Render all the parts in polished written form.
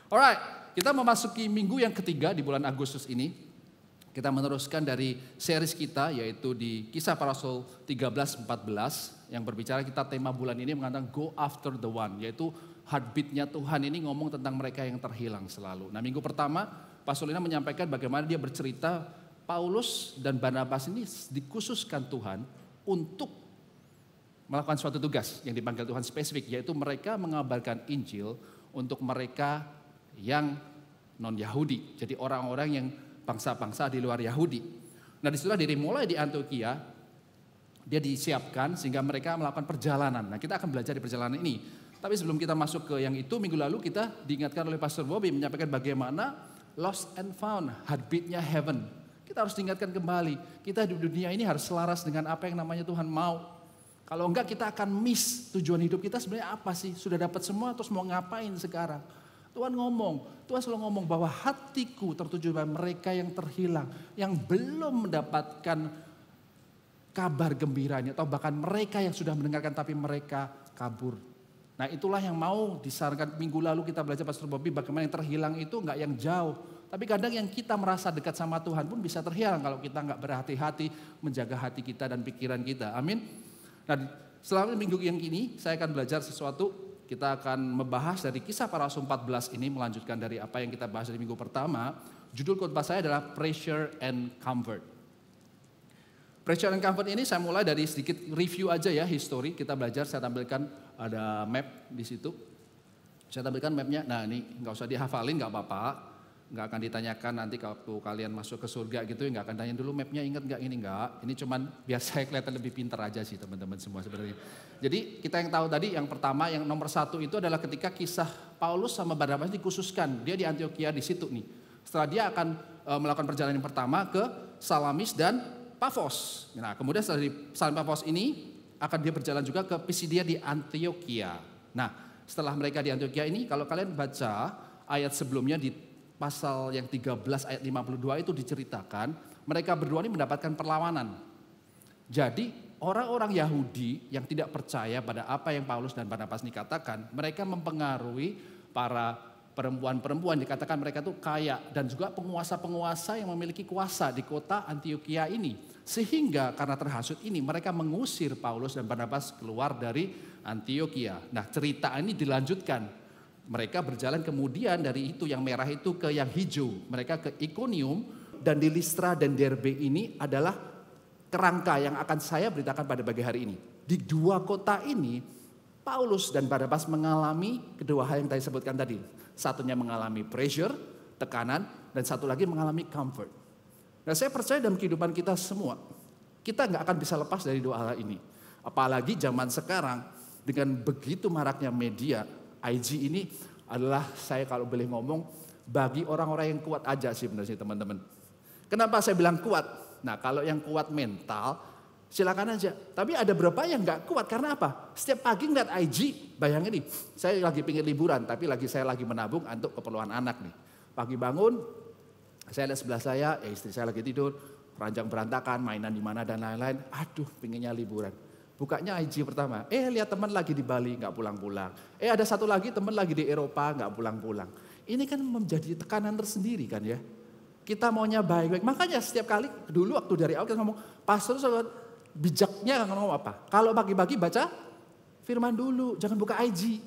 Alright, kita memasuki minggu yang ketiga di bulan Agustus ini. Kita meneruskan dari series kita yaitu di Kisah Para Rasul 13-14 yang berbicara kita tema bulan ini mengatakan Go After the One, yaitu heartbeatnya Tuhan ini ngomong tentang mereka yang terhilang selalu. Nah, minggu pertama Pastor Lina menyampaikan bagaimana dia bercerita Paulus dan Barnabas ini dikhususkan Tuhan untuk melakukan suatu tugas yang dipanggil Tuhan spesifik, yaitu mereka mengabarkan Injil untuk mereka yang non-Yahudi. Jadi orang-orang yang bangsa-bangsa di luar Yahudi. Nah, disitulah mulai di Antioquia dia disiapkan sehingga mereka melakukan perjalanan. Nah, kita akan belajar di perjalanan ini. Tapi sebelum kita masuk ke yang itu, minggu lalu kita diingatkan oleh Pastor Bobby menyampaikan bagaimana lost and found, heartbeatnya heaven. Kita harus diingatkan kembali, kita di dunia ini harus selaras dengan apa yang namanya Tuhan mau. Kalau enggak kita akan miss tujuan hidup kita sebenarnya apa sih? Sudah dapat semua terus mau ngapain sekarang? Tuhan selalu ngomong bahwa hatiku tertuju pada mereka yang terhilang, yang belum mendapatkan kabar gembiranya, atau bahkan mereka yang sudah mendengarkan tapi mereka kabur. Nah, itulah yang mau disarankan minggu lalu kita belajar Pastor Bobby bagaimana yang terhilang itu enggak yang jauh. Tapi kadang yang kita merasa dekat sama Tuhan pun bisa terhilang kalau kita enggak berhati-hati menjaga hati kita dan pikiran kita. Amin. Nah, selama minggu yang ini saya akan belajar sesuatu. Kita akan membahas dari Kisah Para Rasul 14 ini, melanjutkan dari apa yang kita bahas di minggu pertama. Judul khotbah saya adalah Pressure and Comfort. Pressure and Comfort ini saya mulai dari sedikit review aja ya, history. Kita belajar, saya tampilkan ada map di situ. Saya tampilkan mapnya, nah ini nggak usah dihafalin, nggak apa-apa. Nggak akan ditanyakan nanti kalau kalian masuk ke surga gitu, nggak akan tanya dulu mapnya ingat nggak ini, nggak. Ini cuman biar saya kelihatan lebih pintar aja sih teman-teman semua sebenarnya. Jadi kita yang tahu tadi yang pertama, yang nomor 1 itu adalah ketika kisah Paulus sama Barnabas dikhususkan. Dia di Antioquia di situ nih. Setelah dia akan melakukan perjalanan yang pertama ke Salamis dan Pafos. Nah, kemudian setelah di Salamis Pafos ini akan dia berjalan juga ke Pisidia di Antioquia. Nah, setelah mereka di Antioquia ini, kalau kalian baca ayat sebelumnya di pasal yang 13 ayat 52 itu diceritakan mereka berdua ini mendapatkan perlawanan. Jadi orang-orang Yahudi yang tidak percaya pada apa yang Paulus dan Barnabas ini katakan, mereka mempengaruhi para perempuan-perempuan, dikatakan mereka tuh kaya dan juga penguasa-penguasa yang memiliki kuasa di kota Antioquia ini. Sehingga karena terhasut ini mereka mengusir Paulus dan Barnabas keluar dari Antioquia. Nah, cerita ini dilanjutkan. Mereka berjalan kemudian dari itu yang merah itu ke yang hijau. Mereka ke Iconium dan di Listra dan Derbe ini adalah kerangka yang akan saya beritakan pada pagi hari ini. Di dua kota ini Paulus dan Barnabas mengalami kedua hal yang tadi sebutkan tadi. Satunya mengalami pressure, tekanan, dan satu lagi mengalami comfort. Nah, saya percaya dalam kehidupan kita semua, kita nggak akan bisa lepas dari dua hal ini. Apalagi zaman sekarang dengan begitu maraknya media, IG ini adalah saya kalau boleh ngomong bagi orang-orang yang kuat aja sih benar sih teman-teman. Kenapa saya bilang kuat? Nah, kalau yang kuat mental silakan aja. Tapi ada beberapa yang nggak kuat karena apa? Setiap pagi ngeliat IG, bayangin nih, saya lagi pingin liburan tapi saya lagi menabung untuk keperluan anak nih. Pagi bangun, saya lihat sebelah saya, istri saya lagi tidur, ranjang berantakan, mainan di mana dan lain-lain. Aduh, pinginnya liburan. Bukanya IG pertama, lihat teman lagi di Bali nggak pulang-pulang. Ada satu lagi teman lagi di Eropa nggak pulang-pulang. Ini kan menjadi tekanan tersendiri kan ya. Kita maunya baik-baik. Makanya setiap kali dulu waktu dari awal kita ngomong, pastor bijaknya ngomong apa? Kalau pagi-pagi baca firman dulu, jangan buka IG.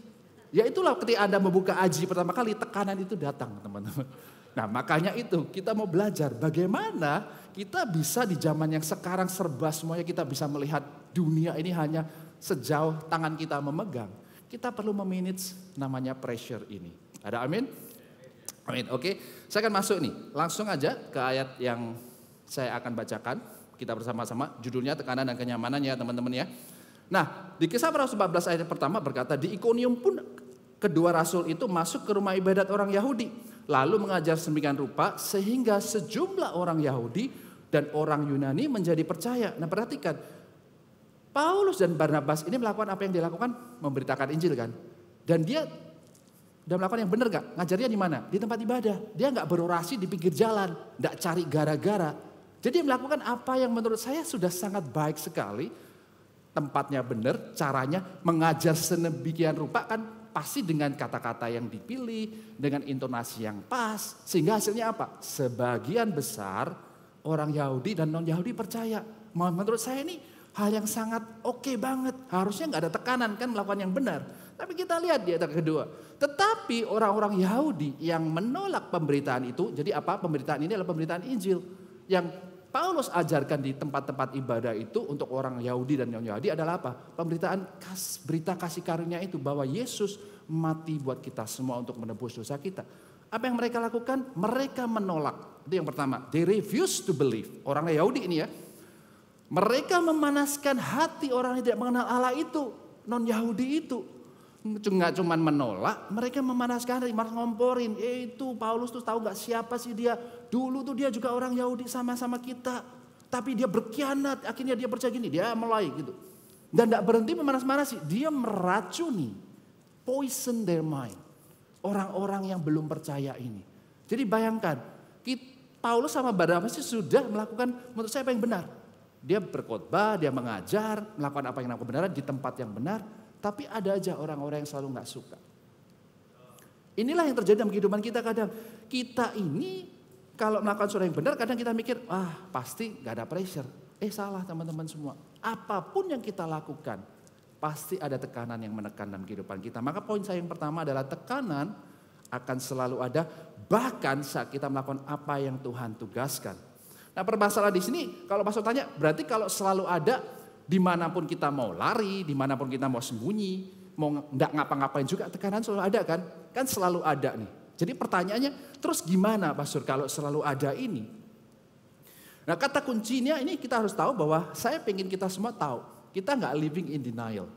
Ya itulah ketika Anda membuka IG pertama kali tekanan itu datang teman-teman. Nah, makanya itu kita mau belajar bagaimana kita bisa di zaman yang sekarang serba semuanya kita bisa melihat dunia ini hanya sejauh tangan kita memegang. Kita perlu memanage namanya pressure ini. Ada amin? Amin. Oke, saya akan masuk nih. Langsung aja ke ayat yang saya akan bacakan. Kita bersama-sama, judulnya tekanan dan kenyamanan ya teman-teman ya. Nah, di Kisah Para Rasul 14 ayat pertama berkata, di Iconium pun kedua rasul itu masuk ke rumah ibadat orang Yahudi. Lalu mengajar sedemikian rupa sehingga sejumlah orang Yahudi dan orang Yunani menjadi percaya. Nah, perhatikan, Paulus dan Barnabas ini melakukan apa yang dilakukan? Memberitakan Injil kan. Dan dia melakukan yang benar gak? Ngajarnya di mana? Di tempat ibadah. Dia gak berorasi di pinggir jalan. Gak cari gara-gara. Jadi dia melakukan apa yang menurut saya sudah sangat baik sekali. Tempatnya benar, caranya mengajar sedemikian rupa kan pasti dengan kata-kata yang dipilih, dengan intonasi yang pas. Sehingga hasilnya apa? Sebagian besar orang Yahudi dan non-Yahudi percaya. Menurut saya ini hal yang sangat oke banget. Harusnya nggak ada tekanan kan melakukan yang benar. Tapi kita lihat di ayat kedua. Tetapi orang-orang Yahudi yang menolak pemberitaan itu. Jadi apa? Pemberitaan ini adalah pemberitaan Injil. Yang Paulus ajarkan di tempat-tempat ibadah itu untuk orang Yahudi dan non-Yahudi adalah apa? Pemberitaan berita kasih karunia itu bahwa Yesus mati buat kita semua untuk menebus dosa kita. Apa yang mereka lakukan? Mereka menolak. Itu yang pertama. They refuse to believe. Orang Yahudi ini ya. Mereka memanaskan hati orang yang tidak mengenal Allah itu. Non-Yahudi itu. Nggak cuma menolak, mereka memanaskan hati, ngomporin. Itu Paulus tuh tahu nggak siapa sih dia? Dulu tuh dia juga orang Yahudi sama-sama kita. Tapi dia berkhianat, akhirnya dia percaya gini, dia mulai gitu. Dan tidak berhenti memanas-manasi, dia meracuni. Poison their mind. Orang-orang yang belum percaya ini. Jadi bayangkan, Paulus sama Barnabas sudah melakukan menurut saya apa yang benar. Dia berkhotbah, dia mengajar, melakukan apa yang kebenaran di tempat yang benar. Tapi ada aja orang-orang yang selalu nggak suka. Inilah yang terjadi dalam kehidupan kita kadang. Kita ini kalau melakukan sesuatu yang benar kadang kita mikir, pasti nggak ada pressure. Salah teman-teman semua. Apapun yang kita lakukan pasti ada tekanan yang menekan dalam kehidupan kita. Maka poin saya yang pertama adalah tekanan akan selalu ada bahkan saat kita melakukan apa yang Tuhan tugaskan. Nah permasalahan di sini kalau pastor tanya berarti kalau selalu ada dimanapun kita mau lari, dimanapun kita mau sembunyi, mau nggak ngapa-ngapain juga tekanan selalu ada kan? Kan selalu ada nih. Jadi pertanyaannya, terus gimana pastor kalau selalu ada ini? Nah kata kuncinya ini kita harus tahu bahwa saya pengen kita semua tahu, kita nggak living in denial.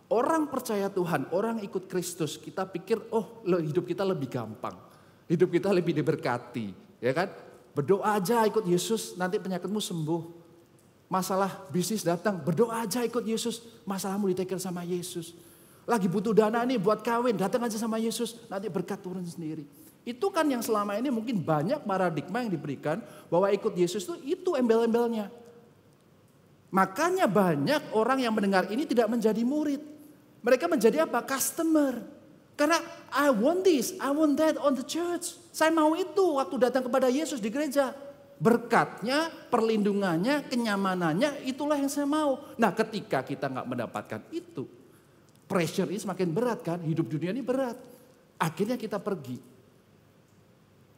Orang percaya Tuhan, orang ikut Kristus, kita pikir hidup kita lebih gampang, hidup kita lebih diberkati, ya kan? Berdoa aja ikut Yesus, nanti penyakitmu sembuh. Masalah bisnis datang, berdoa aja ikut Yesus, masalahmu di-take sama Yesus. Lagi butuh dana nih buat kawin, datang aja sama Yesus, nanti berkat turun sendiri. Itu kan yang selama ini mungkin banyak paradigma yang diberikan bahwa ikut Yesus itu embel-embelnya. Makanya banyak orang yang mendengar ini tidak menjadi murid. Mereka menjadi apa? Customer. Karena I want this, I want that on the church. Saya mau itu waktu datang kepada Yesus di gereja. Berkatnya, perlindungannya, kenyamanannya, itulah yang saya mau. Nah ketika kita nggak mendapatkan itu, pressure ini semakin berat kan, hidup dunia ini berat. Akhirnya kita pergi.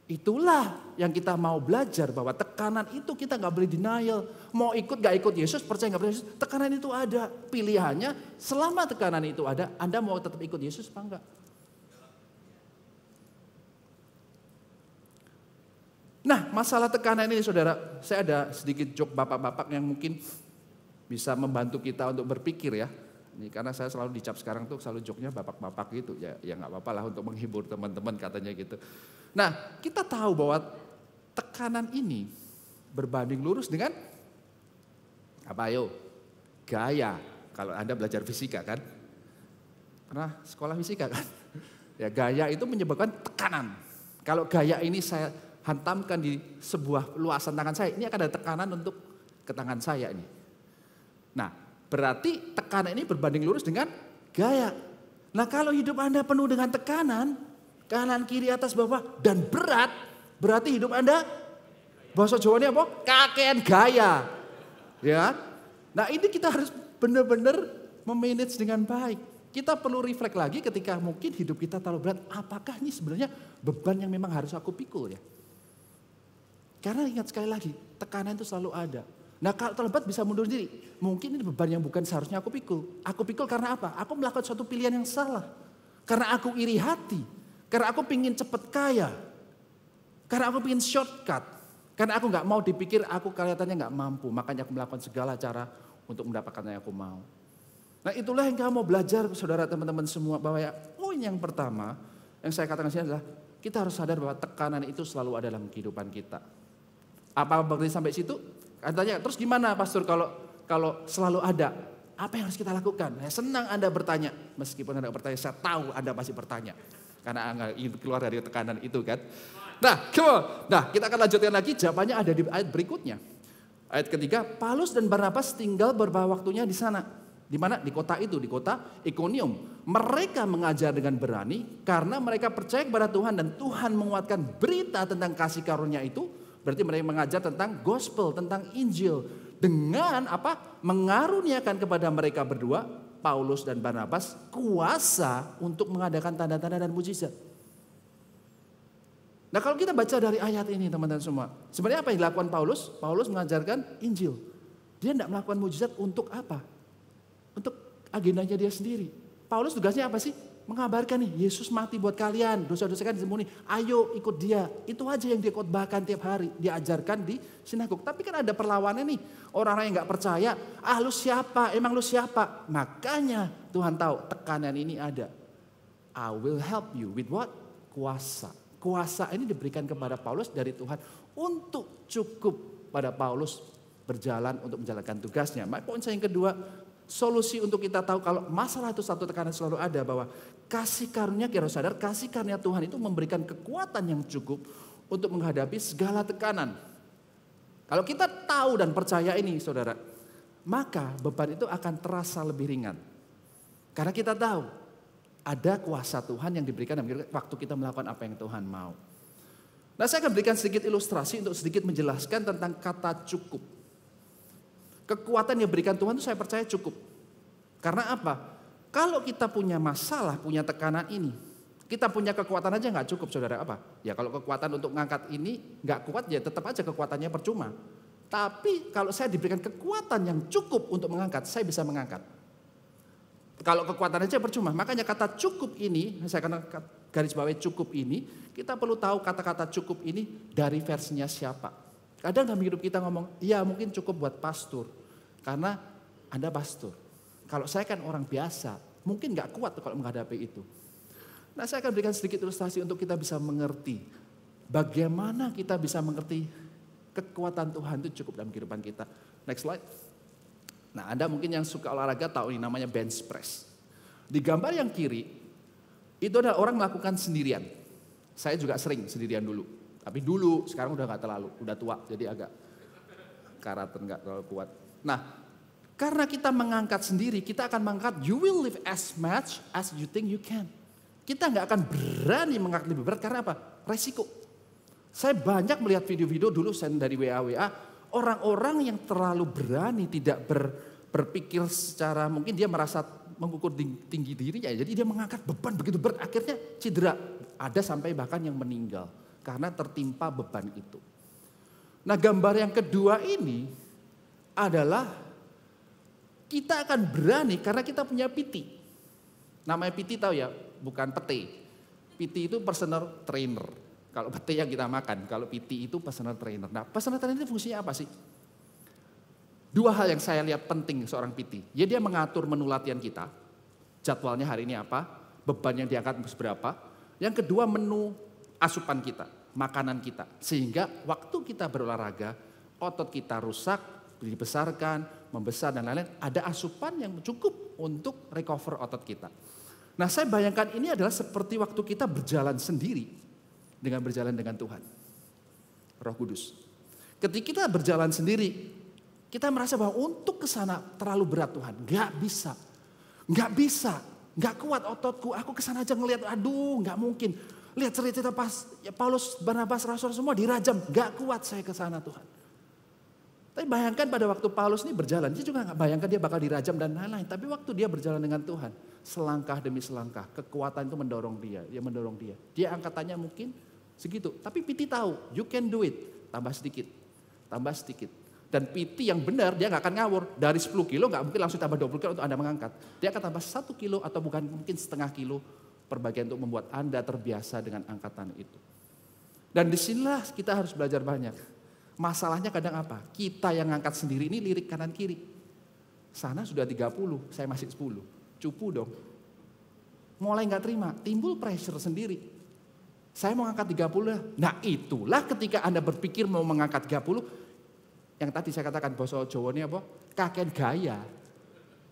Itulah yang kita mau belajar bahwa tekanan itu kita nggak boleh denial. Mau ikut nggak ikut Yesus, percaya nggak percaya Yesus, tekanan itu ada. Pilihannya selama tekanan itu ada, Anda mau tetap ikut Yesus apa enggak? Nah masalah tekanan ini saudara, saya ada sedikit joke bapak-bapak yang mungkin bisa membantu kita untuk berpikir ya. Ini karena saya selalu dicap sekarang tuh selalu joke-nya bapak-bapak gitu ya nggak apa-apa lah untuk menghibur teman-teman katanya gitu. Nah kita tahu bahwa tekanan ini berbanding lurus dengan apa ayo? Gaya. Kalau Anda belajar fisika kan, pernah sekolah fisika kan? Ya gaya itu menyebabkan tekanan. Kalau gaya ini saya hantamkan di sebuah luasan tangan saya, ini akan ada tekanan untuk ke tangan saya ini. Nah, berarti tekanan ini berbanding lurus dengan gaya. Nah, kalau hidup Anda penuh dengan tekanan, kanan, kiri, atas, bawah, dan berat, berarti hidup Anda, bahasa Jawanya apa? Kakean gaya. Ya. Nah, ini kita harus benar-benar memanage dengan baik. Kita perlu refleks lagi ketika mungkin hidup kita terlalu berat, apakah ini sebenarnya beban yang memang harus aku pikul ya? Karena ingat sekali lagi, tekanan itu selalu ada. Nah kalau terlambat bisa mundur diri. Mungkin ini beban yang bukan seharusnya aku pikul. Aku pikul karena apa? Aku melakukan suatu pilihan yang salah. Karena aku iri hati. Karena aku pingin cepat kaya. Karena aku pingin shortcut. Karena aku gak mau dipikir aku kelihatannya gak mampu. Makanya aku melakukan segala cara untuk mendapatkan yang aku mau. Nah itulah yang kamu mau belajar saudara teman-teman semua. Bahwa ya poin yang pertama yang saya katakan di sini adalah kita harus sadar bahwa tekanan itu selalu ada dalam kehidupan kita. Apa berarti sampai situ? Katanya, terus gimana pastor kalau selalu ada? Apa yang harus kita lakukan? Saya senang Anda bertanya. Meskipun Anda bertanya, saya tahu Anda pasti bertanya. Karena Anda ingin keluar dari tekanan itu kan. Nah, come on. Nah kita akan lanjutkan lagi. Jawabannya ada di ayat berikutnya. Ayat ketiga, Paulus dan Barnabas tinggal beberapa waktunya di sana. Di mana? Di kota itu, di kota Ikonium. Mereka mengajar dengan berani karena mereka percaya kepada Tuhan dan Tuhan menguatkan berita tentang kasih karunia itu. Berarti mereka mengajar tentang gospel, tentang Injil. Dengan apa? Mengaruniakan kepada mereka berdua, Paulus dan Barnabas, kuasa untuk mengadakan tanda-tanda dan mujizat. Nah kalau kita baca dari ayat ini teman-teman semua. Sebenarnya apa yang dilakukan Paulus? Paulus mengajarkan Injil. Dia tidak melakukan mujizat untuk apa? Untuk agendanya dia sendiri. Paulus tugasnya apa sih? Mengabarkan nih, Yesus mati buat kalian, dosa-dosa kan diampuni. Ayo ikut dia. Itu aja yang dia khotbahkan tiap hari, diajarkan di sinagog. Tapi kan ada perlawanan nih, orang-orang yang nggak percaya. Ah lu siapa? Emang lu siapa? Makanya Tuhan tahu tekanan ini ada. I will help you with what? Kuasa. Kuasa ini diberikan kepada Paulus dari Tuhan untuk cukup pada Paulus berjalan untuk menjalankan tugasnya. Poin saya yang kedua, solusi untuk kita tahu kalau masalah itu satu tekanan selalu ada bahwa kasih karunia, kita harus sadar kasih karunia Tuhan itu memberikan kekuatan yang cukup untuk menghadapi segala tekanan. Kalau kita tahu dan percaya ini saudara, maka beban itu akan terasa lebih ringan. Karena kita tahu ada kuasa Tuhan yang diberikan waktu kita melakukan apa yang Tuhan mau. Nah saya akan berikan sedikit ilustrasi untuk sedikit menjelaskan tentang kata cukup. Kekuatan yang diberikan Tuhan itu saya percaya cukup. Karena apa? Kalau kita punya masalah, punya tekanan ini, kita punya kekuatan aja nggak cukup saudara apa? Ya kalau kekuatan untuk mengangkat ini nggak kuat ya tetap aja kekuatannya percuma. Tapi kalau saya diberikan kekuatan yang cukup untuk mengangkat, saya bisa mengangkat. Kalau kekuatan aja percuma, makanya kata cukup ini, saya akan garis bawahi cukup ini, kita perlu tahu kata-kata cukup ini dari versinya siapa. Kadang dalam hidup kita ngomong, ya mungkin cukup buat pastor, karena Anda pastor. Kalau saya kan orang biasa, mungkin gak kuat kalau menghadapi itu. Nah saya akan berikan sedikit ilustrasi untuk kita bisa mengerti, bagaimana kita bisa mengerti kekuatan Tuhan itu cukup dalam kehidupan kita. Next slide. Nah Anda mungkin yang suka olahraga tahu ini namanya bench press. Di gambar yang kiri, itu adalah orang melakukan sendirian. Saya juga sering sendirian dulu. Tapi dulu, sekarang udah gak terlalu, udah tua. Jadi agak karakter gak terlalu kuat. Nah, karena kita mengangkat sendiri, kita akan mengangkat, you will live as much as you think you can. Kita gak akan berani mengangkat lebih berat, karena apa? Resiko. Saya banyak melihat video-video dulu dari WA, orang-orang yang terlalu berani tidak berpikir secara, mungkin dia merasa mengukur tinggi dirinya, jadi dia mengangkat beban begitu berat, akhirnya cedera. Ada sampai bahkan yang meninggal karena tertimpa beban itu. Nah gambar yang kedua ini adalah kita akan berani karena kita punya PT. Namanya PT tahu ya, bukan pete. PT itu personal trainer. Kalau pete yang kita makan, kalau PT itu personal trainer. Nah personal trainer itu fungsinya apa sih? Dua hal yang saya lihat penting seorang PT. Ya dia mengatur menu latihan kita, jadwalnya hari ini apa, beban yang diangkat seberapa. Yang kedua menu asupan kita, makanan kita. Sehingga waktu kita berolahraga, otot kita rusak, dibesarkan, membesar dan lain-lain. Ada asupan yang cukup untuk recover otot kita. Nah saya bayangkan ini adalah seperti waktu kita berjalan sendiri. Dengan berjalan dengan Tuhan. Roh Kudus. Ketika kita berjalan sendiri, kita merasa bahwa untuk ke sana terlalu berat Tuhan. Gak bisa. Gak bisa. Gak kuat ototku. Aku ke sana aja ngelihat, aduh gak mungkin. Lihat cerita pas ya Paulus, Barnabas, Rasul semua dirajam. Gak kuat saya ke sana Tuhan. Tapi bayangkan pada waktu Paulus ini berjalan, dia juga gak bayangkan dia bakal dirajam dan lain-lain. Tapi waktu dia berjalan dengan Tuhan, selangkah demi selangkah, kekuatan itu mendorong dia. Dia mendorong dia. Dia angkatannya mungkin segitu. Tapi PT tahu, you can do it. Tambah sedikit, tambah sedikit. Dan PT yang benar, dia gak akan ngawur. Dari 10 kilo gak mungkin langsung tambah 20 kilo untuk Anda mengangkat. Dia akan tambah 1 kilo atau bukan mungkin setengah kilo per bagian untuk membuat Anda terbiasa dengan angkatan itu. Dan disinilah kita harus belajar banyak. Masalahnya kadang apa? Kita yang ngangkat sendiri ini lirik kanan kiri. Sana sudah 30, saya masih 10. Cupu dong. Mulai gak terima, timbul pressure sendiri. Saya mau ngangkat 30. Nah itulah ketika Anda berpikir mau mengangkat 30. Yang tadi saya katakan bahasa Jawa ini apa? Kakek gaya.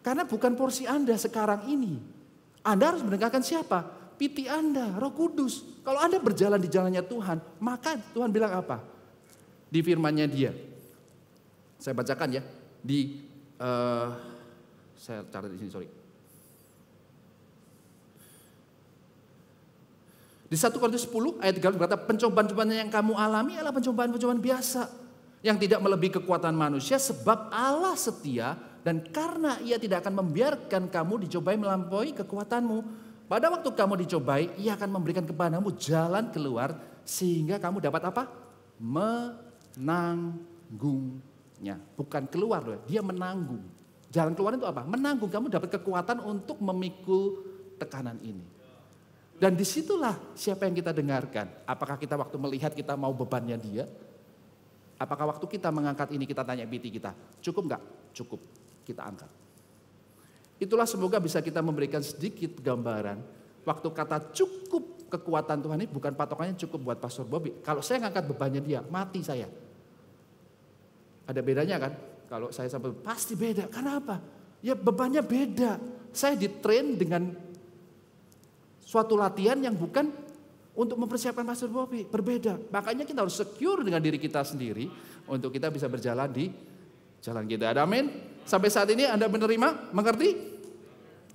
Karena bukan porsi Anda sekarang ini. Anda harus mendengarkan siapa? PT Anda, Roh Kudus. Kalau Anda berjalan di jalannya Tuhan, maka Tuhan bilang apa? Di firman-Nya Dia. Saya bacakan ya. Saya catat di sini, sorry. Di 1 Korintus 10 ayat 13 berkata, pencobaan-cobaan yang kamu alami adalah pencobaan-pencobaan biasa. Yang tidak melebihi kekuatan manusia, sebab Allah setia dan karena Ia tidak akan membiarkan kamu dicobai melampaui kekuatanmu. Pada waktu kamu dicobai, Ia akan memberikan kepadamu jalan keluar sehingga kamu dapat apa? Menanggungnya. Bukan keluar loh, dia menanggung. Jalan keluar itu apa? Menanggung, kamu dapat kekuatan untuk memikul tekanan ini. Dan disitulah siapa yang kita dengarkan. Apakah kita waktu melihat kita mau bebannya dia? Apakah waktu kita mengangkat ini kita tanya PT kita, cukup nggak? Cukup, kita angkat. Itulah semoga bisa kita memberikan sedikit gambaran. Waktu kata cukup kekuatan Tuhan ini bukan patokannya cukup buat Pastor Bobby. Kalau saya ngangkat bebannya dia, mati saya. Ada bedanya kan? Kalau saya sampai pasti beda. Karena apa? Ya bebannya beda. Saya ditrain dengan suatu latihan yang bukan untuk mempersiapkan Pastor Bobby, berbeda. Makanya kita harus secure dengan diri kita sendiri untuk kita bisa berjalan di jalan kita. Ada amin? Sampai saat ini Anda menerima, mengerti?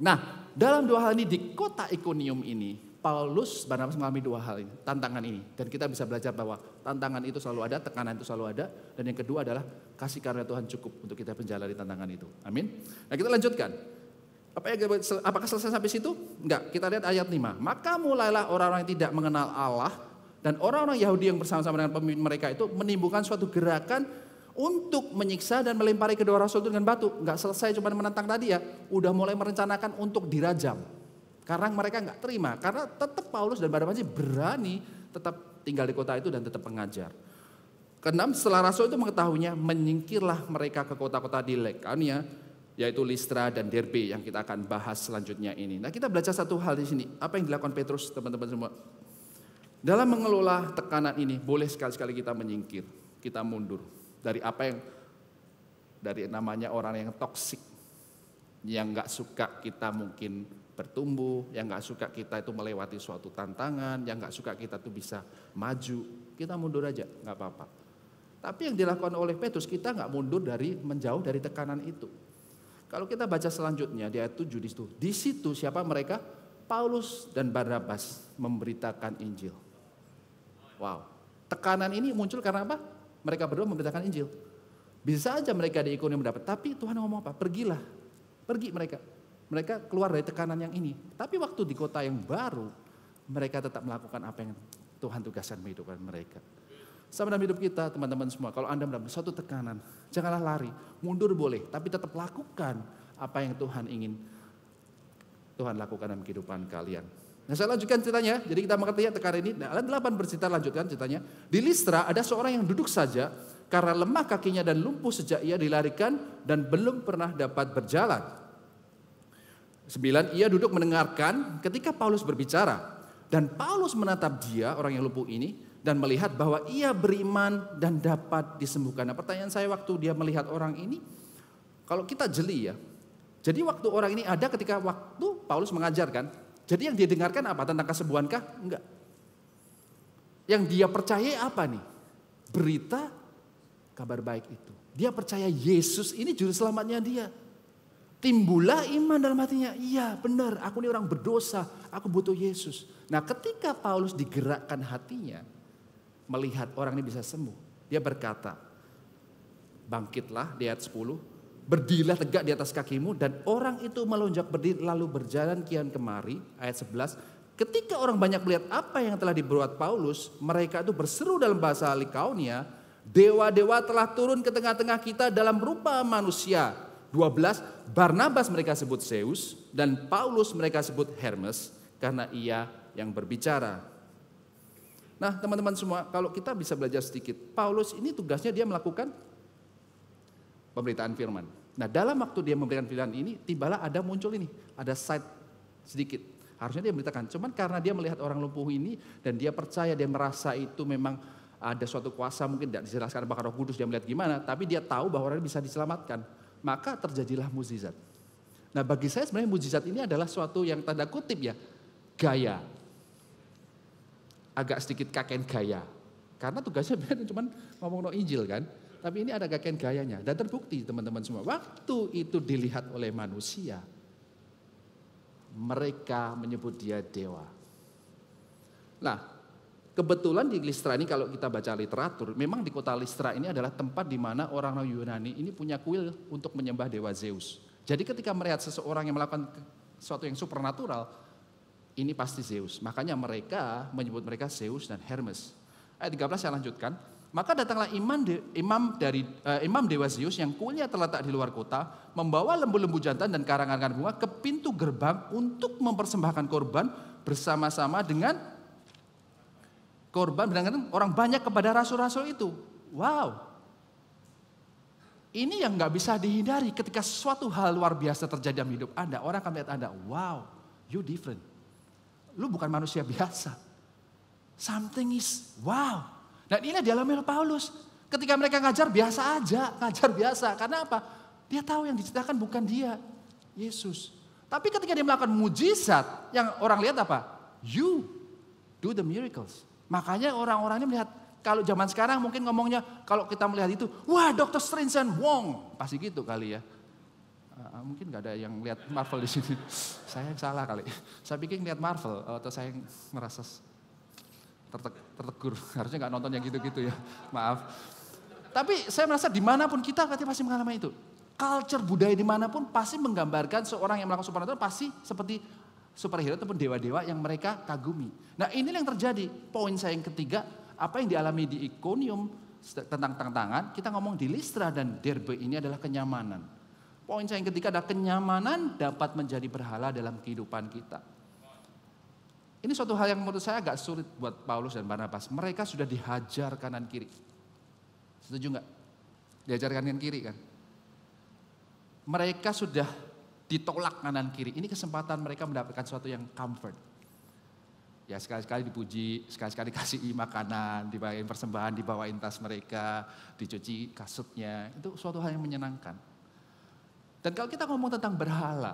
Nah, dalam dua hal ini di kota Ikonium ini, Paulus Barnabas mengalami dua hal ini, tantangan ini. Dan kita bisa belajar bahwa tantangan itu selalu ada, tekanan itu selalu ada. Dan yang kedua adalah kasih karunia Tuhan cukup untuk kita menjalani tantangan itu. Amin? Nah, kita lanjutkan. Apakah selesai sampai situ? Enggak, kita lihat ayat 5. Maka mulailah orang-orang yang tidak mengenal Allah dan orang-orang Yahudi yang bersama-sama dengan pemimpin mereka itu menimbulkan suatu gerakan untuk menyiksa dan melempari kedua rasul itu dengan batu. Enggak selesai cuma menentang tadi ya, udah mulai merencanakan untuk dirajam. Karena mereka enggak terima, karena tetap Paulus dan Barnabas berani tetap tinggal di kota itu dan tetap mengajar. Keenam, setelah rasul itu mengetahuinya, menyingkirlah mereka ke kota-kota di Likaonia, yaitu Listra dan Derbe yang kita akan bahas selanjutnya ini. Nah, kita belajar satu hal di sini. Apa yang dilakukan Petrus, teman-teman semua? Dalam mengelola tekanan ini, boleh sekali-sekali kita menyingkir, kita mundur dari apa yang dari namanya orang yang toksik, yang nggak suka kita mungkin bertumbuh, yang nggak suka kita itu melewati suatu tantangan, yang nggak suka kita tuh bisa maju, kita mundur aja, nggak apa-apa. Tapi yang dilakukan oleh Petrus, kita nggak mundur dari menjauh dari tekanan itu. Kalau kita baca selanjutnya di ayat 7 di situ siapa mereka? Paulus dan Barnabas memberitakan Injil. Wow, tekanan ini muncul karena apa? Mereka berdua memberitakan Injil. Bisa aja mereka di Ikonium mendapat, tapi Tuhan ngomong apa? Pergilah, pergi mereka. Mereka keluar dari tekanan yang ini. Tapi waktu di kota yang baru, mereka tetap melakukan apa yang Tuhan tugaskan menghidupkan mereka. Sama dalam hidup kita teman-teman semua, kalau Anda mendapat suatu tekanan, janganlah lari, mundur boleh, tapi tetap lakukan apa yang Tuhan ingin Tuhan lakukan dalam kehidupan kalian. Nah, saya lanjutkan ceritanya, jadi kita mengerti ya tekanan ini. Nah, ayat 8 bercerita, lanjutkan ceritanya. Di Listra ada seorang yang duduk saja karena lemah kakinya dan lumpuh sejak ia dilarikan dan belum pernah dapat berjalan. 9, ia duduk mendengarkan ketika Paulus berbicara. Dan Paulus menatap dia, orang yang lumpuh ini, dan melihat bahwa ia beriman dan dapat disembuhkan. Nah, pertanyaan saya waktu dia melihat orang ini, kalau kita jeli ya, jadi waktu orang ini ada ketika waktu Paulus mengajarkan, jadi yang dia dengarkan apa? Tentang kesembuhankah? Enggak. Yang dia percaya apa nih? Berita kabar baik itu. Dia percaya Yesus ini juru selamatnya dia. Timbullah iman dalam hatinya. Iya benar, aku ini orang berdosa, aku butuh Yesus. Nah, ketika Paulus digerakkan hatinya, melihat orang ini bisa sembuh, dia berkata, bangkitlah di ayat 10, berdirilah tegak di atas kakimu, dan orang itu melonjak berdiri lalu berjalan kian kemari. Ayat 11, ketika orang banyak melihat apa yang telah dibuat Paulus, mereka itu berseru dalam bahasa Likaonia, dewa-dewa telah turun ke tengah-tengah kita dalam rupa manusia. 12, Barnabas mereka sebut Zeus, dan Paulus mereka sebut Hermes, karena ia yang berbicara. Nah, teman-teman semua, kalau kita bisa belajar sedikit, Paulus ini tugasnya dia melakukan pemberitaan firman. Nah, dalam waktu dia memberikan firman ini, tibalah ada muncul ini, ada side sedikit. Harusnya dia memberitakan, cuman karena dia melihat orang lumpuh ini dan dia percaya, dia merasa itu memang ada suatu kuasa, mungkin tidak dijelaskan apakah Roh Kudus, dia melihat gimana, tapi dia tahu bahwa orang ini bisa diselamatkan. Maka terjadilah mukjizat. Nah, bagi saya sebenarnya mukjizat ini adalah suatu yang tanda kutip ya, gaya. Agak sedikit kakek gaya. Karena tugasnya cuma ngomong no Injil kan. Tapi ini ada kakek gayanya. Dan terbukti teman-teman semua. Waktu itu dilihat oleh manusia, mereka menyebut dia dewa. Nah, kebetulan di Listra ini kalau kita baca literatur, memang di kota Listra ini adalah tempat di mana orang Yunani ini punya kuil untuk menyembah dewa Zeus. Jadi ketika melihat seseorang yang melakukan sesuatu yang supernatural, ini pasti Zeus. Makanya mereka menyebut mereka Zeus dan Hermes. Ayat 13 saya lanjutkan. Maka datanglah imam dewa Zeus yang kuilnya terletak di luar kota, membawa lembu-lembu jantan dan karangan bunga ke pintu gerbang untuk mempersembahkan korban bersama-sama dengan orang banyak kepada rasul-rasul itu. Wow. Ini yang gak bisa dihindari ketika suatu hal luar biasa terjadi dalam hidup Anda. Orang akan melihat Anda, wow, you different. Lu bukan manusia biasa. Something is wow. Dan ini dialami oleh Paulus. Ketika mereka ngajar biasa aja, ngajar biasa. Karena apa? Dia tahu yang diceritakan bukan dia, Yesus. Tapi ketika dia melakukan mujizat, yang orang lihat apa? You do the miracles. Makanya orang-orang ini melihat, kalau zaman sekarang mungkin ngomongnya, kalau kita melihat itu, wah Dr. Strange and Wong. Pasti gitu kali ya. Mungkin gak ada yang lihat Marvel di sini. Saya yang salah kali. Saya pikir lihat Marvel, atau saya yang merasa tertegur. Harusnya gak nonton yang gitu-gitu ya. Maaf. Tapi saya merasa dimanapun kita pasti mengalami itu. Culture budaya dimanapun pasti menggambarkan seorang yang melakukan supernatural pasti seperti superhero ataupun dewa-dewa yang mereka kagumi. Nah ini yang terjadi. Poin saya yang ketiga, apa yang dialami di Iconium tentang tantangan, kita ngomong di Listra dan Derbe ini adalah kenyamanan. Poin saya yang ketiga adalah kenyamanan dapat menjadi berhala dalam kehidupan kita. Ini suatu hal yang menurut saya agak sulit buat Paulus dan Barnabas. Mereka sudah dihajar kanan kiri. Setuju nggak? Dihajar kanan kiri kan? Mereka sudah ditolak kanan kiri. Ini kesempatan mereka mendapatkan sesuatu yang comfort. Ya sekali-sekali dipuji, sekali-sekali kasih makanan, dibawain persembahan, dibawain tas mereka, dicuci kasutnya. Itu suatu hal yang menyenangkan. Dan kalau kita ngomong tentang berhala,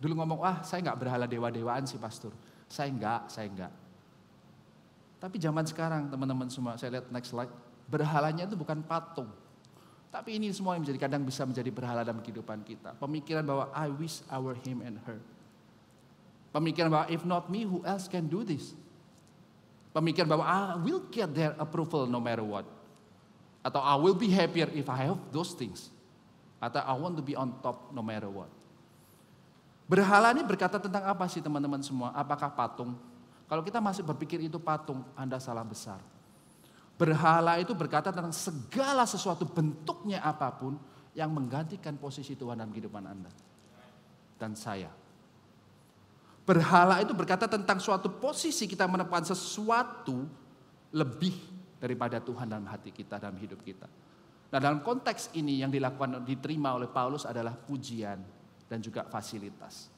dulu ngomong, saya nggak berhala dewa-dewaan sih pastor. Saya enggak. Tapi zaman sekarang teman-teman semua, saya lihat next slide, berhalanya itu bukan patung. Tapi ini semua yang kadang bisa menjadi berhala dalam kehidupan kita. Pemikiran bahwa I wish I were him and her. Pemikiran bahwa if not me, who else can do this? Pemikiran bahwa I will get their approval no matter what. Atau I will be happier if I have those things. Atau I want to be on top no matter what. Berhala ini berkata tentang apa sih teman-teman semua? Apakah patung? Kalau kita masih berpikir itu patung, Anda salah besar. Berhala itu berkata tentang segala sesuatu bentuknya apapun yang menggantikan posisi Tuhan dalam kehidupan Anda dan saya. Berhala itu berkata tentang suatu posisi kita menempatkan sesuatu lebih daripada Tuhan dalam hati kita, dalam hidup kita. Nah dalam konteks ini yang diterima oleh Paulus adalah pujian dan juga fasilitas.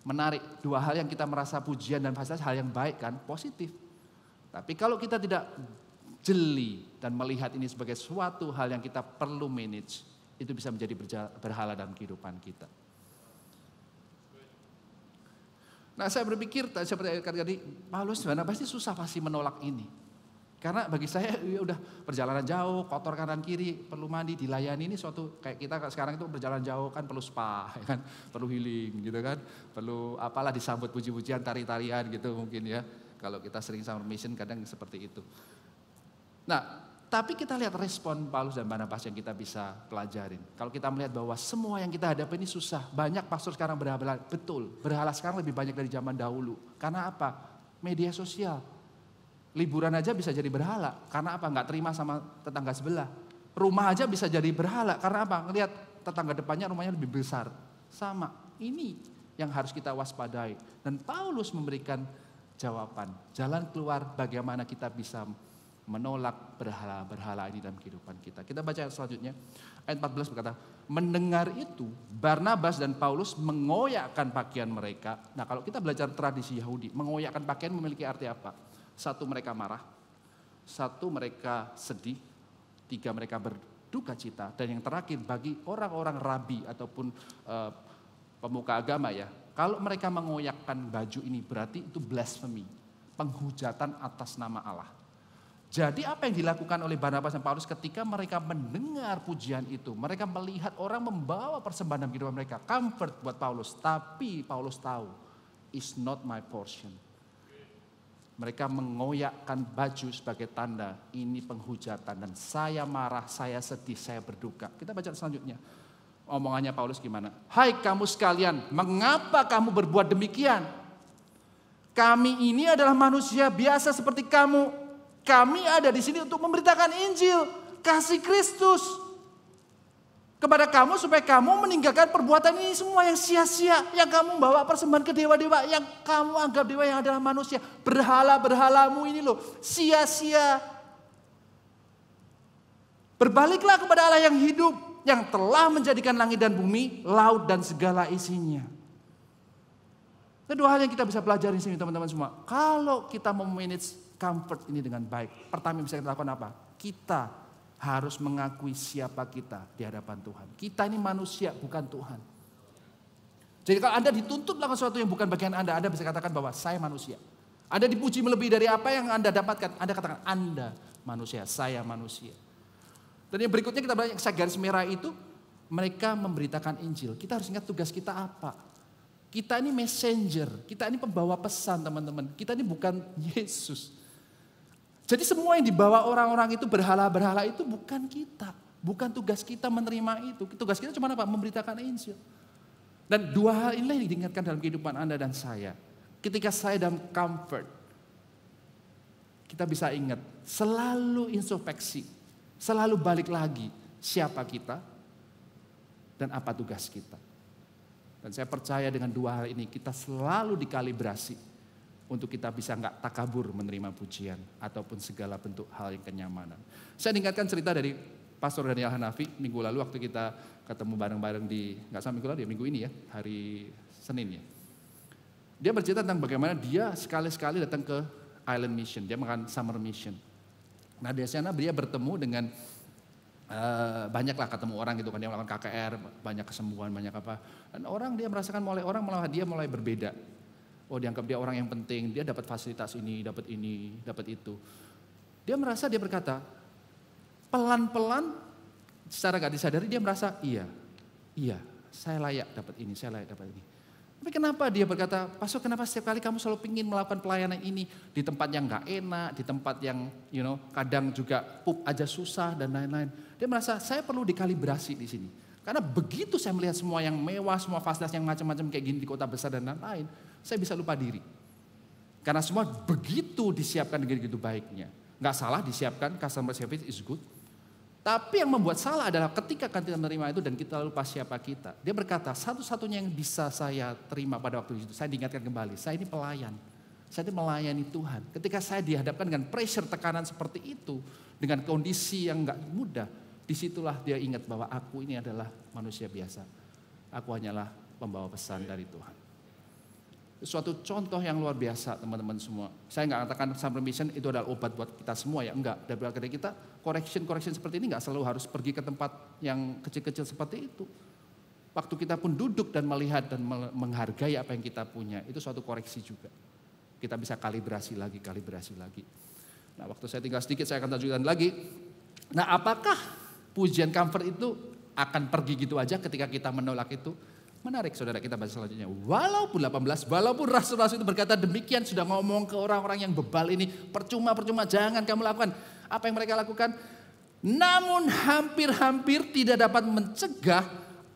Menarik, dua hal yang kita merasa pujian dan fasilitas hal yang baik kan, positif. Tapi kalau kita tidak jeli dan melihat ini sebagai suatu hal yang kita perlu manage, itu bisa menjadi berhala dalam kehidupan kita. Nah saya berpikir, seperti tadi, Paulus sebenarnya pasti susah pasti menolak ini. Karena bagi saya ya udah perjalanan jauh, kotor kanan kiri, perlu mandi, dilayani, ini suatu kayak kita sekarang itu berjalan jauh kan perlu spa, ya kan, perlu healing gitu kan, perlu apalah disambut puji-pujian, tari-tarian gitu mungkin ya. Kalau kita sering summer mission kadang seperti itu. Nah, tapi kita lihat respon Paulus dan Barnabas yang kita bisa pelajarin. Kalau kita melihat bahwa semua yang kita hadapi ini susah, banyak pastor sekarang berhala, betul, berhala sekarang lebih banyak dari zaman dahulu. Karena apa? Media sosial. Liburan aja bisa jadi berhala, karena apa? Nggak terima sama tetangga sebelah. Rumah aja bisa jadi berhala, karena apa? Ngelihat tetangga depannya rumahnya lebih besar. Sama, ini yang harus kita waspadai. Dan Paulus memberikan jawaban, jalan keluar bagaimana kita bisa menolak berhala-berhala ini dalam kehidupan kita. Kita baca selanjutnya, ayat 14 berkata, mendengar itu Barnabas dan Paulus mengoyakkan pakaian mereka. Nah kalau kita belajar tradisi Yahudi, mengoyakkan pakaian memiliki arti apa? Satu, mereka marah. Satu, mereka sedih. Tiga, mereka berduka cita. Dan yang terakhir, bagi orang-orang rabi ataupun pemuka agama ya, kalau mereka mengoyakkan baju ini berarti itu blasphemy, penghujatan atas nama Allah. Jadi apa yang dilakukan oleh Barnabas dan Paulus ketika mereka mendengar pujian itu, mereka melihat orang membawa persembahan dalam kehidupan mereka, comfort buat Paulus. Tapi Paulus tahu, it's not my portion. Mereka mengoyakkan baju sebagai tanda ini penghujatan dan saya marah, saya sedih, saya berduka. Kita baca selanjutnya. Omongannya Paulus gimana? Hai kamu sekalian, mengapa kamu berbuat demikian? Kami ini adalah manusia biasa seperti kamu. Kami ada di sini untuk memberitakan Injil, kasih Kristus kepada kamu supaya kamu meninggalkan perbuatan ini semua yang sia-sia, yang kamu bawa persembahan ke dewa-dewa, yang kamu anggap dewa yang adalah manusia. Berhala-berhalamu ini loh, sia-sia. Berbaliklah kepada Allah yang hidup, yang telah menjadikan langit dan bumi, laut dan segala isinya. Ada dua hal yang kita bisa pelajari di sini teman-teman semua. Kalau kita mau manage comfort ini dengan baik, pertama yang bisa kita lakukan apa? Kita harus mengakui siapa kita di hadapan Tuhan. Kita ini manusia, bukan Tuhan. Jadi kalau Anda dituntut melakukan sesuatu yang bukan bagian Anda bisa katakan bahwa saya manusia. Anda dipuji melebihi dari apa yang Anda dapatkan, Anda katakan Anda manusia, saya manusia. Dan yang berikutnya kita belajar, saya garis merah itu, mereka memberitakan Injil. Kita harus ingat tugas kita apa. Kita ini messenger, kita ini pembawa pesan teman-teman. Kita ini bukan Yesus. Jadi semua yang dibawa orang-orang itu berhala-berhala itu bukan kita. Bukan tugas kita menerima itu. Tugas kita cuma apa? Memberitakan Injil. Dan dua hal inilah yang diingatkan dalam kehidupan Anda dan saya. Ketika saya dalam comfort, kita bisa ingat selalu introspeksi. Selalu balik lagi siapa kita dan apa tugas kita. Dan saya percaya dengan dua hal ini kita selalu dikalibrasi. Untuk kita bisa nggak takabur menerima pujian ataupun segala bentuk hal yang kenyamanan. Saya ingatkan cerita dari Pastor Daniel Hanafi minggu lalu waktu kita ketemu bareng-bareng di, nggak sampai minggu lalu ya, minggu ini ya, hari Senin ya. Dia bercerita tentang bagaimana dia sekali-sekali datang ke Island Mission, dia makan Summer Mission. Nah di sana dia bertemu dengan banyaklah ketemu orang gitu kan, dia melakukan KKR, banyak kesembuhan, banyak apa. Dan orang dia merasakan mulai dia mulai berbeda. Oh dianggap dia orang yang penting, dia dapat fasilitas ini, dapat itu. Dia merasa, dia berkata, pelan-pelan secara gak disadari dia merasa, iya, saya layak dapat ini, saya layak dapat ini. Tapi kenapa dia berkata, Pastor kenapa setiap kali kamu selalu ingin melakukan pelayanan ini di tempat yang gak enak, di tempat yang kadang juga pup aja susah dan lain-lain. Dia merasa, saya perlu dikalibrasi di sini. Karena begitu saya melihat semua yang mewah, semua fasilitas yang macam-macam kayak gini di kota besar dan lain-lain, saya bisa lupa diri. Karena semua begitu disiapkan begitu baiknya. Nggak salah disiapkan, customer service is good. Tapi yang membuat salah adalah ketika kita menerima itu dan kita lupa siapa kita. Dia berkata, satu-satunya yang bisa saya terima pada waktu itu, saya diingatkan kembali, saya ini pelayan. Saya ini melayani Tuhan. Ketika saya dihadapkan dengan pressure, tekanan seperti itu, dengan kondisi yang nggak mudah, disitulah dia ingat bahwa aku ini adalah manusia biasa. Aku hanyalah pembawa pesan dari Tuhan. Suatu contoh yang luar biasa teman-teman semua. Saya nggak katakan Summer Mission itu adalah obat buat kita semua ya, enggak. Dan dari kita correction seperti ini nggak selalu harus pergi ke tempat yang kecil-kecil seperti itu. Waktu kita pun duduk dan melihat dan menghargai apa yang kita punya, itu suatu koreksi juga. Kita bisa kalibrasi lagi. Nah waktu saya tinggal sedikit saya akan tunjukkan lagi. Nah apakah pujian comfort itu akan pergi gitu aja ketika kita menolak itu? Menarik saudara, kita baca selanjutnya. Walaupun rasul-rasul itu berkata demikian, sudah ngomong ke orang-orang yang bebal ini, percuma jangan kamu lakukan. Apa yang mereka lakukan? Namun hampir-hampir tidak dapat mencegah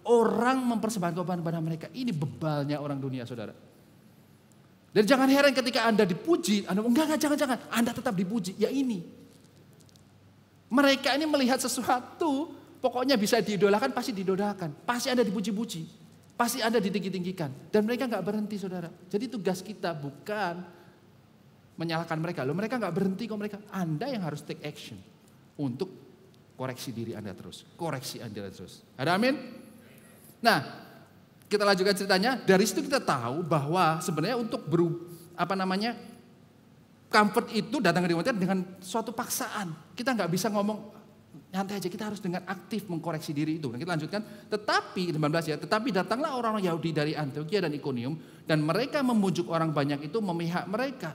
orang mempersembahkan korban kepada mereka. Ini bebalnya orang dunia saudara. Dan jangan heran ketika Anda dipuji, Anda jangan, Anda tetap dipuji. Ya ini. Mereka ini melihat sesuatu, pokoknya bisa diidolakan, pasti diidolakan. Pasti Anda dipuji-puji. Pasti Anda ditinggi-tinggikan. Dan mereka gak berhenti saudara. Jadi tugas kita bukan menyalahkan mereka. Loh mereka gak berhenti kok mereka. Anda yang harus take action. Untuk koreksi diri Anda terus. Ada amin? Nah kita lanjutkan ceritanya. Dari situ kita tahu bahwa sebenarnya untuk comfort itu datang dari kita dengan suatu paksaan. Kita gak bisa ngomong nyantai aja, kita harus dengan aktif mengkoreksi diri itu. Dan kita lanjutkan, tetapi datanglah orang-orang Yahudi dari Antioquia dan Iconium dan mereka memujuk orang banyak itu memihak mereka.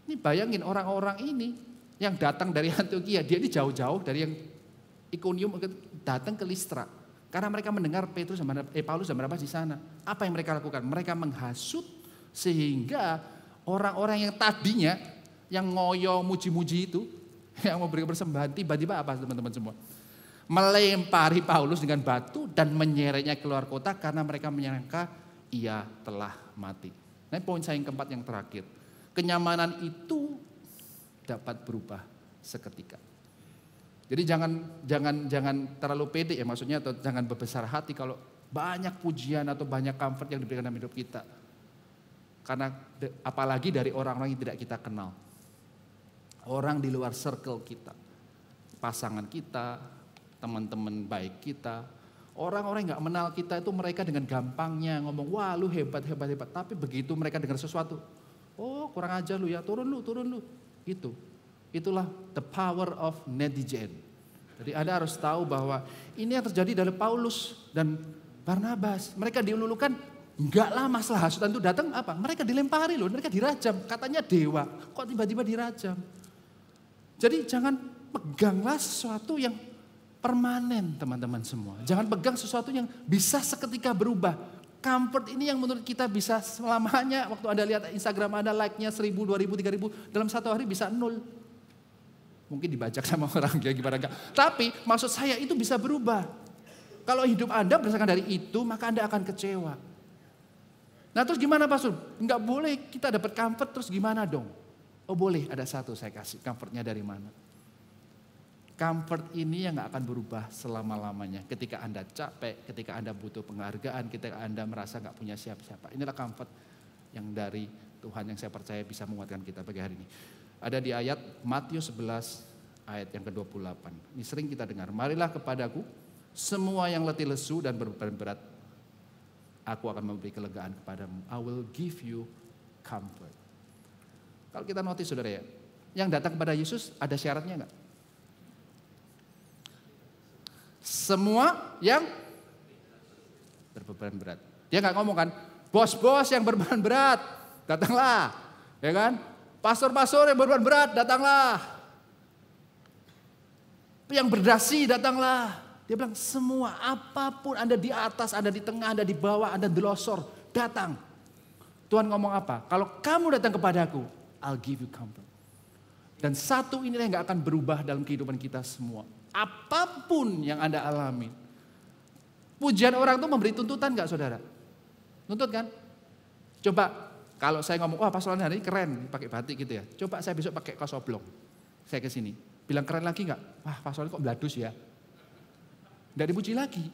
Ini bayangin orang-orang ini yang datang dari Antioquia, dia ini jauh-jauh dari yang Iconium datang ke Listra. Karena mereka mendengar Paulus dan Barnabas di sana. Apa yang mereka lakukan? Mereka menghasut sehingga Orang-orang yang tadinya yang ngoyo muji-muji itu, yang mau beri persembahan, tiba-tiba apa teman-teman semua? Melempari Paulus dengan batu dan menyeretnya keluar kota karena mereka menyangka ia telah mati. Nah, poin saya yang keempat yang terakhir. Kenyamanan itu dapat berubah seketika. Jadi jangan terlalu pede ya, maksudnya, atau jangan berbesar hati kalau banyak pujian atau banyak comfort yang diberikan dalam hidup kita. Karena apalagi dari orang-orang yang tidak kita kenal. Orang di luar circle kita. Pasangan kita, teman-teman baik kita. Orang-orang yang gak mengenal kita itu mereka dengan gampangnya ngomong, wah lu hebat. Tapi begitu mereka dengar sesuatu, oh kurang ajar lu ya, turun lu. Gitu. Itulah the power of netizen. Jadi Anda harus tahu bahwa ini yang terjadi dari Paulus dan Barnabas. Mereka diululukan, enggak lama setelah hasutan itu datang apa? Mereka dilempari loh, mereka dirajam. Katanya dewa, kok tiba-tiba dirajam. Jadi jangan peganglah sesuatu yang permanen teman-teman semua. Jangan pegang sesuatu yang bisa seketika berubah. Comfort ini yang menurut kita bisa selamanya. Waktu Anda lihat Instagram Anda like-nya 1.000, 2.000, 3.000. Dalam satu hari bisa 0. Mungkin dibajak sama orang ya gimana enggak. Tapi maksud saya itu bisa berubah. Kalau hidup Anda berdasarkan dari itu, maka Anda akan kecewa. Nah terus gimana Pastor? Enggak boleh kita dapat comfort terus gimana dong? Oh boleh, ada satu saya kasih. Comfortnya dari mana? Comfort ini yang gak akan berubah selama-lamanya. Ketika Anda capek, ketika Anda butuh penghargaan, ketika Anda merasa gak punya siapa-siapa. Inilah comfort yang dari Tuhan yang saya percaya bisa menguatkan kita pagi hari ini. Ada di ayat Matius 11 ayat yang ke-28. Ini sering kita dengar. Marilah kepadaku semua yang letih lesu dan berbeban berat. Aku akan memberi kelegaan kepadamu. I will give you comfort. Kalau kita notice saudara ya. Yang datang kepada Yesus ada syaratnya enggak? Semua yang berbeban berat. Dia enggak ngomong kan, bos-bos yang berbeban berat, datanglah. Ya kan? Pastor-pastor yang berbeban berat, datanglah. Yang berdasi, datanglah. Dia bilang semua, apapun Anda di atas, Anda di tengah, Anda di bawah, Anda delosor, datang. Tuhan ngomong apa? Kalau kamu datang kepadaku, I'll give you comfort. Dan satu inilah yang gak akan berubah dalam kehidupan kita semua. Apapun yang Anda alami. Pujian orang itu memberi tuntutan gak saudara? Nuntut kan? Coba. Kalau saya ngomong, wah Pastor hari ini keren pakai batik gitu ya. Coba saya besok pakai kaos oblong. Saya ke sini, bilang keren lagi enggak? Wah Pastor kok beladus ya. Enggak dipuji lagi.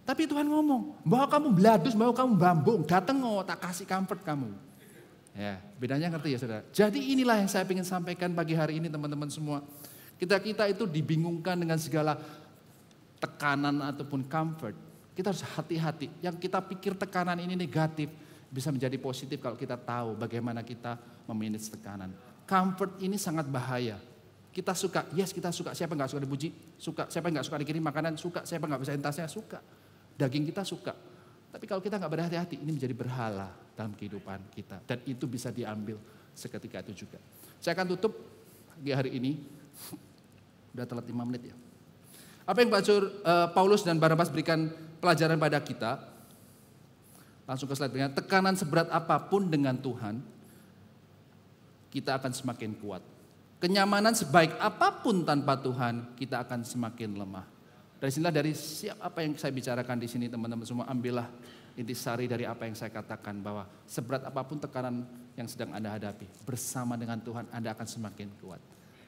Tapi Tuhan ngomong, bahwa kamu beladus, bahwa kamu bambung, datang tak kasih comfort kamu. Ya, bedanya ngerti ya saudara. Jadi inilah yang saya ingin sampaikan pagi hari ini teman-teman semua. Kita itu dibingungkan dengan segala tekanan ataupun comfort. Kita harus hati-hati. Yang kita pikir tekanan ini negatif, bisa menjadi positif kalau kita tahu bagaimana kita memanage tekanan. Comfort ini sangat bahaya. Kita suka, yes kita suka. Siapa nggak suka dipuji? Suka. Siapa nggak suka dikirim makanan? Suka. Siapa nggak bisa entasnya? Suka. Daging kita suka. Tapi kalau kita nggak berhati-hati, ini menjadi berhala dalam kehidupan kita. Dan itu bisa diambil seketika itu juga. Saya akan tutup di hari ini. Udah telat 5 menit ya. Apa yang Paulus dan Barnabas berikan pelajaran pada kita? Langsung ke slide berikutnya. Tekanan seberat apapun dengan Tuhan, kita akan semakin kuat. Kenyamanan sebaik apapun tanpa Tuhan, kita akan semakin lemah. Dari sinilah dari siap apa yang saya bicarakan di sini teman-teman semua, ambillah intisari dari apa yang saya katakan bahwa seberat apapun tekanan yang sedang Anda hadapi, bersama dengan Tuhan Anda akan semakin kuat.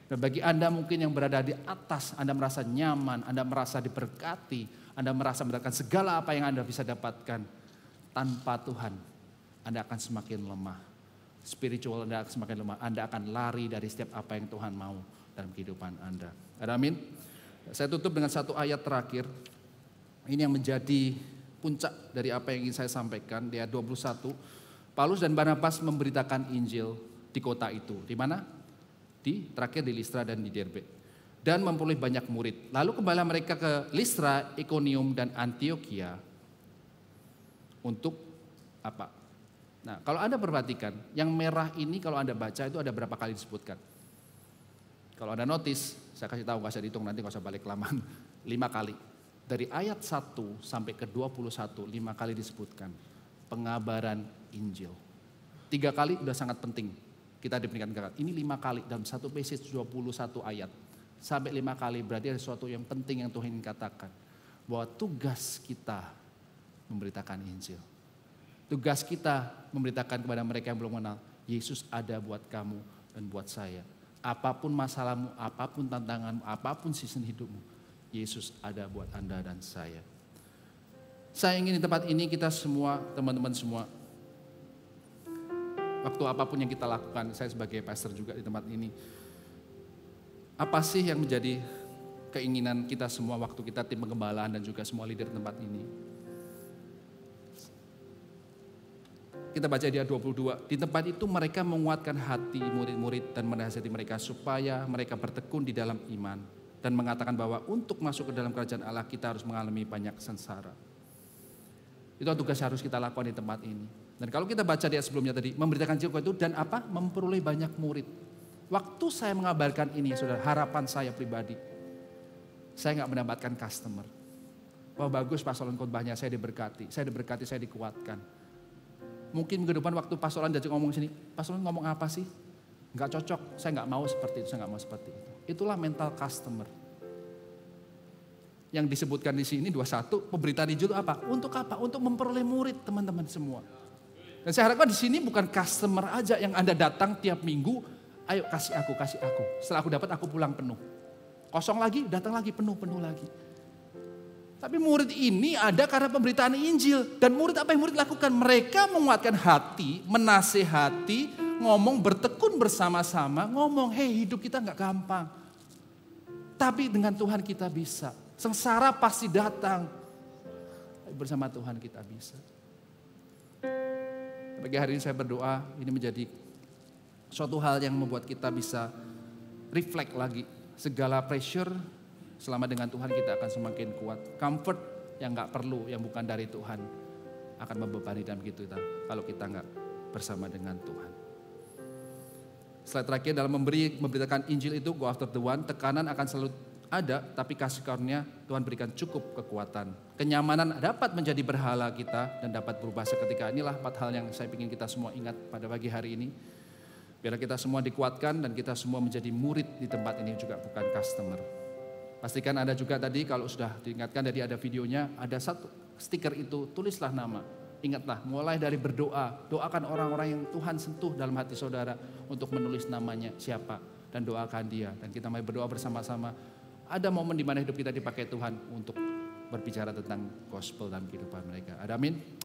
Dan bagi Anda mungkin yang berada di atas, Anda merasa nyaman, Anda merasa diberkati, Anda merasa mendapatkan segala apa yang Anda bisa dapatkan. Tanpa Tuhan, Anda akan semakin lemah. Spiritual Anda akan semakin lemah. Anda akan lari dari setiap apa yang Tuhan mau dalam kehidupan Anda. Amin. Saya tutup dengan satu ayat terakhir. Ini yang menjadi puncak dari apa yang ingin saya sampaikan. Di ayat 21. Paulus dan Barnabas memberitakan Injil di kota itu. Di mana? Terakhir di Listra dan di Derbe. Dan memperoleh banyak murid. Lalu kembali mereka ke Listra, Ikonium dan Antioquia. Untuk apa? Nah, kalau Anda perhatikan, yang merah ini kalau Anda baca itu ada berapa kali disebutkan? Kalau Anda notice, saya kasih tahu, nggak usah dihitung nanti, nggak usah balik kelamaan. 5 kali. Dari ayat 1 sampai ke 21, 5 kali disebutkan pengabaran Injil. 3 kali udah sangat penting. Kita diberikan kata. Ini 5 kali dalam satu passage 21 ayat. Sampai 5 kali berarti ada sesuatu yang penting yang Tuhan ingin katakan. Bahwa tugas kita memberitakan Injil. Tugas kita memberitakan kepada mereka yang belum mengenal. Yesus ada buat kamu dan buat saya. Apapun masalahmu, apapun tantanganmu, apapun season hidupmu. Yesus ada buat Anda dan saya. Saya ingin di tempat ini kita semua, teman-teman semua. Waktu apapun yang kita lakukan, saya sebagai pastor juga di tempat ini. Apa sih yang menjadi keinginan kita semua waktu kita tim pengembalaan dan juga semua leader tempat ini? Kita baca di ayat 22. Di tempat itu mereka menguatkan hati murid-murid dan menasihati mereka supaya mereka bertekun di dalam iman. Dan mengatakan bahwa untuk masuk ke dalam kerajaan Allah kita harus mengalami banyak sengsara. Itu tugas yang harus kita lakukan di tempat ini. Dan kalau kita baca di ayat sebelumnya tadi, memberitakan Injil itu dan apa? Memperoleh banyak murid. Waktu saya mengabarkan ini, saudara, harapan saya pribadi, saya nggak mendapatkan customer. Wah bagus pastoran khotbahnya, saya diberkati, saya dikuatkan. Mungkin minggu depan waktu pastoran diajak ngomong sini, pastoran ngomong apa sih? Nggak cocok, saya nggak mau seperti itu, saya nggak mau seperti itu. Itulah mental customer. Yang disebutkan di sini 21, pemberitaan Injil itu apa? Untuk apa? Untuk memperoleh murid teman-teman semua. Dan saya harapkan di sini bukan customer aja yang Anda datang tiap minggu, ayo kasih aku. Setelah aku dapat aku pulang penuh. Kosong lagi, datang lagi, penuh lagi. Tapi murid ini ada karena pemberitaan Injil. Dan murid apa yang murid lakukan? Mereka menguatkan hati, menasehati, ngomong bertekun bersama-sama, ngomong hey hidup kita gak gampang. Tapi dengan Tuhan kita bisa. Sengsara pasti datang. Bersama Tuhan kita bisa. Pagi hari ini saya berdoa, ini menjadi suatu hal yang membuat kita bisa reflect lagi. Segala pressure selama dengan Tuhan kita akan semakin kuat. Comfort yang gak perlu, yang bukan dari Tuhan akan membebani dalam kita kalau kita gak bersama dengan Tuhan. Slide terakhir dalam memberitakan Injil itu, go after the one, tekanan akan selalu ada, tapi kasih karunia Tuhan berikan cukup kekuatan. Kenyamanan dapat menjadi berhala kita dan dapat berubah seketika. Inilah 4 hal yang saya ingin kita semua ingat pada pagi hari ini. Biar kita semua dikuatkan dan kita semua menjadi murid di tempat ini juga bukan customer. Pastikan Anda juga tadi kalau sudah diingatkan tadi ada videonya, ada satu stiker itu, tulislah nama. Ingatlah, mulai dari berdoa, doakan orang-orang yang Tuhan sentuh dalam hati saudara untuk menulis namanya siapa dan doakan dia. Dan kita mari berdoa bersama-sama. Ada momen di mana hidup kita dipakai Tuhan untuk berbicara tentang gospel dalam kehidupan mereka. Ada amin?